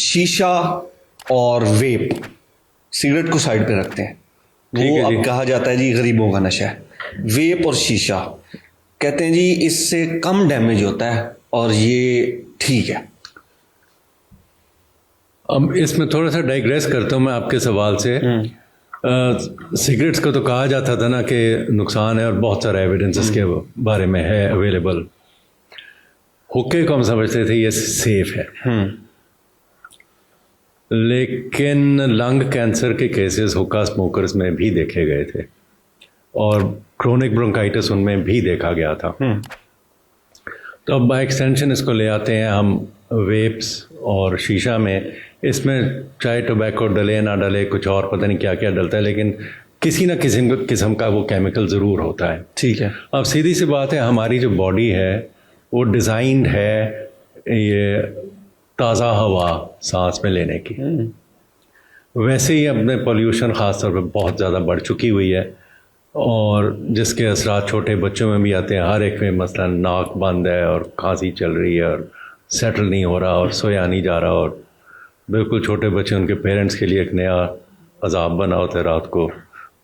शीशा और वेप, सिगरेट को साइड पे रखते हैं, वो अब कहा जाता है जी गरीबों का नशा है। वेप और शीशा कहते हैं जी इससे कम डैमेज होता है और ये ठीक है। अब इसमें थोड़ा सा डाइग्रेस करता हूँ मैं आपके सवाल से। सिगरेट्स को तो कहा जाता था ना कि नुकसान है और बहुत सारा एविडेंस इसके बारे में है अवेलेबल। हुक्के को हम समझते थे ये सेफ है, लेकिन लंग कैंसर के केसेस हुक्का स्मोकर्स में भी देखे गए थे और क्रोनिक ब्रोंकाइटिस उनमें भी देखा गया था। तो अब बाय एक्सटेंशन इसको ले आते हैं हम वेप्स और शीशा में। इसमें चाहे टोबैको डले ना डले, कुछ और पता नहीं क्या क्या डलता है, लेकिन किसी ना किसी किस्म का वो केमिकल ज़रूर होता है। ठीक है। अब सीधी सी बात है, हमारी जो बॉडी है वो डिज़ाइंड है ये ताज़ा हवा सांस में लेने की। वैसे ही अपने पोल्यूशन ख़ास तौर पर बहुत ज़्यादा बढ़ चुकी हुई है और जिसके असरात छोटे बच्चों में भी आते हैं। हर एक में मसलन नाक बंद है और खांसी चल रही है और सेटल नहीं हो रहा और सोया नहीं जा रहा, और बिल्कुल छोटे बच्चे उनके पेरेंट्स के लिए एक नया अजाब बना होता है रात को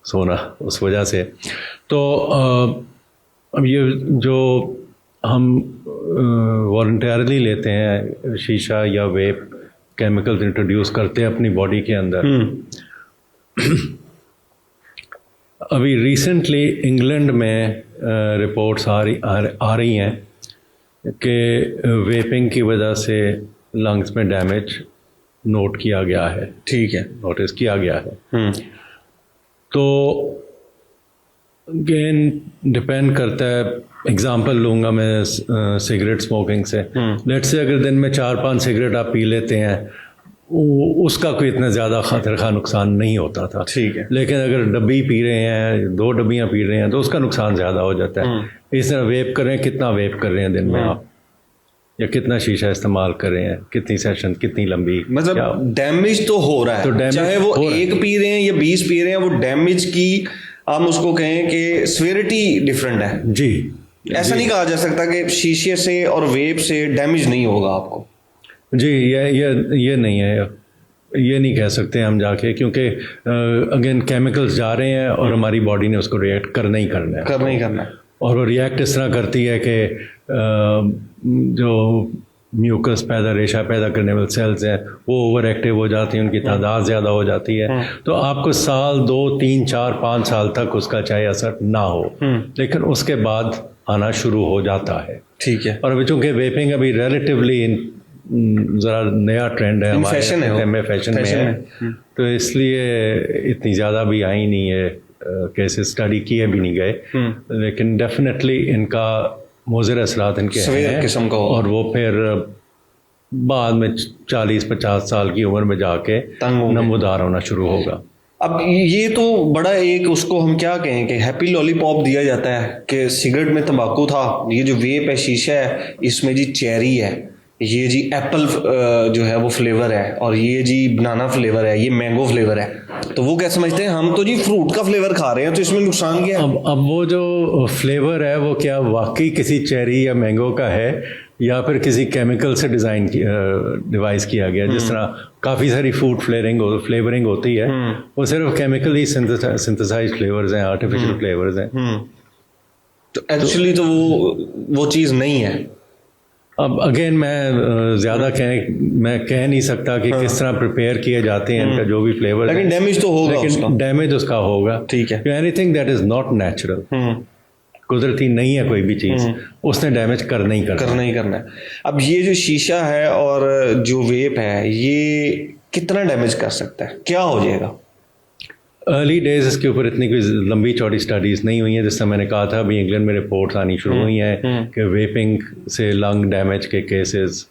सोना उस वजह से। तो अब ये जो हम वॉलंटियरली लेते हैं शीशा या वेप, केमिकल्स इंट्रोड्यूस करते हैं अपनी बॉडी के अंदर। अभी रिसेंटली इंग्लैंड में रिपोर्ट्स आ रही हैं कि वेपिंग की वजह से लंग्स में डैमेज नोट किया गया है। ठीक है, नोटिस किया गया है। तो अगेन डिपेंड करता है। एग्जांपल लूँगा मैं सिगरेट स्मोकिंग से। लेट्स से अगर दिन में 4-5 सिगरेट आप पी लेते हैं, उसका कोई इतना ज़्यादा खतरे का नुकसान नहीं होता था। ठीक है। लेकिन अगर डब्बी पी रहे हैं, 2 डब्बियाँ पी रहे हैं, तो उसका नुकसान ज़्यादा हो जाता है। इस तरह वेप कर रहे हैं, कितना वेप कर रहे हैं दिन में आप, या कितना शीशा इस्तेमाल कर रहे हैं, कितनी सेशन, कितनी लंबी, मतलब डैमेज तो हो रहा है। तो चाहे वो 1 पी रहे हैं या 20 पी रहे हैं, वो डैमेज की हम उसको कहें कि सीवियरिटी डिफरेंट है। जी, ऐसा नहीं कहा जा सकता कि शीशे से और वेप से डैमेज नहीं होगा आपको। जी, ये नहीं है, ये नहीं कह सकते हम जाके, क्योंकि अगेन केमिकल्स जा रहे हैं और हमारी बॉडी ने उसको रिएक्ट करना ही करना है। और वो रिएक्ट इस तरह करती है कि जो म्यूकस रेशा पैदा करने वाले सेल्स हैं वो ओवर एक्टिव हो जाती हैं, उनकी तादाद ज़्यादा हो जाती है। तो आपको साल 2, 3, 4, 5 साल तक उसका चाहे असर ना हो, लेकिन उसके बाद आना शुरू हो जाता है। ठीक है। और अभी चूँकि वेपिंग अभी रिलेटिवली ज़रा नया ट्रेंड है, हमारे फैशन में है, तो इसलिए इतनी ज़्यादा भी आई नहीं है, केसेस स्टडी किए भी नहीं गए, लेकिन डेफिनेटली इनका मुज़र असरात इनके हैं किस्म का, और वो फिर बाद में 40-50 साल की उम्र में जाके नमूदार होना शुरू होगा। अब ये तो बड़ा एक उसको हम क्या कहें कि हैप्पी लॉलीपॉप दिया जाता है कि सिगरेट में तंबाकू था, ये जो वेप है, शीशा है, इसमें जी चेरी है, ये जी एप्पल जो है वो फ्लेवर है, और ये जी बनाना फ्लेवर है, ये मैंगो फ्लेवर है। तो वो क्या समझते हैं, हम तो जी फ्रूट का फ्लेवर खा रहे हैं, तो इसमें नुकसान क्या है? अब वो जो फ्लेवर है वो क्या वाकई किसी चेरी या मैंगो का है या फिर किसी केमिकल से डिवाइस किया गया? जिस तरह काफ़ी सारी फूड फ्लेवरिंग होती है, वो सिर्फ केमिकली सिंथेसाइज्ड फ्लेवर्स हैं, आर्टिफिशियल फ्लेवर्स हैं। तो एक्चुअली तो वो चीज़ नहीं है। अब अगेन मैं ज़्यादा मैं कह नहीं सकता कि किस तरह प्रिपेयर किए जाते हैं इनका जो भी फ्लेवर, लेकिन डैमेज तो होगा, लेकिन डैमेज उसका होगा। ठीक है। Anything that is not natural, कुदरती नहीं है कोई भी चीज़, उसने डैमेज करना ही करना है। अब ये जो शीशा है और जो वेप है, ये कितना डैमेज कर सकता है, क्या हो जाएगा? अर्ली डेज इसके ऊपर इतनी कोई लंबी चौड़ी स्टडीज़ नहीं हुई हैं। जैसा मैंने कहा था, अभी इंग्लैंड में रिपोर्ट्स आनी शुरू हुई हैं कि वेपिंग से लंग डैमेज के केसेस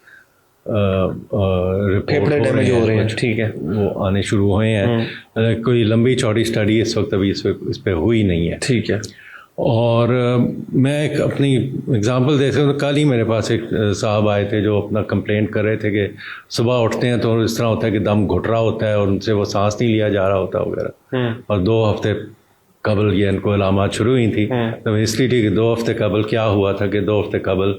फेफड़े डैमेज हो रहे हैं। ठीक है, वो आने शुरू हुए हैं। कोई लंबी चौड़ी स्टडी इस वक्त अभी इस पर हुई नहीं है। ठीक है। और मैं एक अपनी एग्ज़ाम्पल देते हूँ। कल ही मेरे पास एक साहब आए थे जो अपना कंप्लेंट कर रहे थे कि सुबह उठते हैं तो इस तरह होता है कि दम घुट रहा होता है और उनसे वो सांस नहीं लिया जा रहा होता वगैरह। और 2 हफ्ते कबल ये इनको अलामात शुरू हुई थी। तो इसलिए ठीक है, 2 हफ्ते कबल क्या हुआ था कि 2 हफ्ते कबल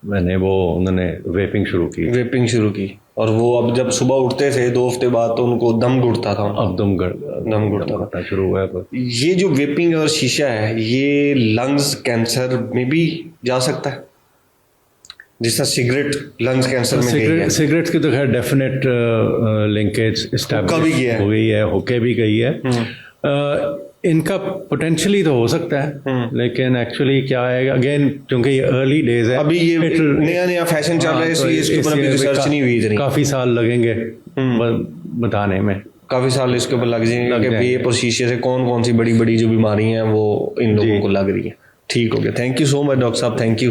उन्होंने वेपिंग शुरू की। और वो अब जब सुबह उठते थे 2 हफ्ते बाद तो उनको दम घुटता था। अब दम घुटता शुरू हुआ है। पर ये जो वेपिंग और शीशा है ये लंग्स कैंसर में भी जा सकता है, जिस तरह सिगरेट लंग्स कैंसर में गई है। सिगरेट्स की तो खैर डेफिनेट लिंकेज हुक्का भी गया है। हो गई है, हुक्के भी गई है। इनका पोटेंशली तो हो सकता है, लेकिन एक्चुअली क्या है अगेन, क्योंकि ये अर्ली डेज है, अभी ये नया फैशन चल रहा है, इसलिए इसके ऊपर अभी रिसर्च नहीं हुई इतनी। काफी साल लगेंगे बताने में, काफी साल इसके ऊपर लग जाएंगे कि वेप और शीशे से कौन कौन सी बड़ी बड़ी जो बीमारी हैं वो इन लोगों को लग रही है। ठीक हो गया, thank you so much doctor साहब, थैंक यू।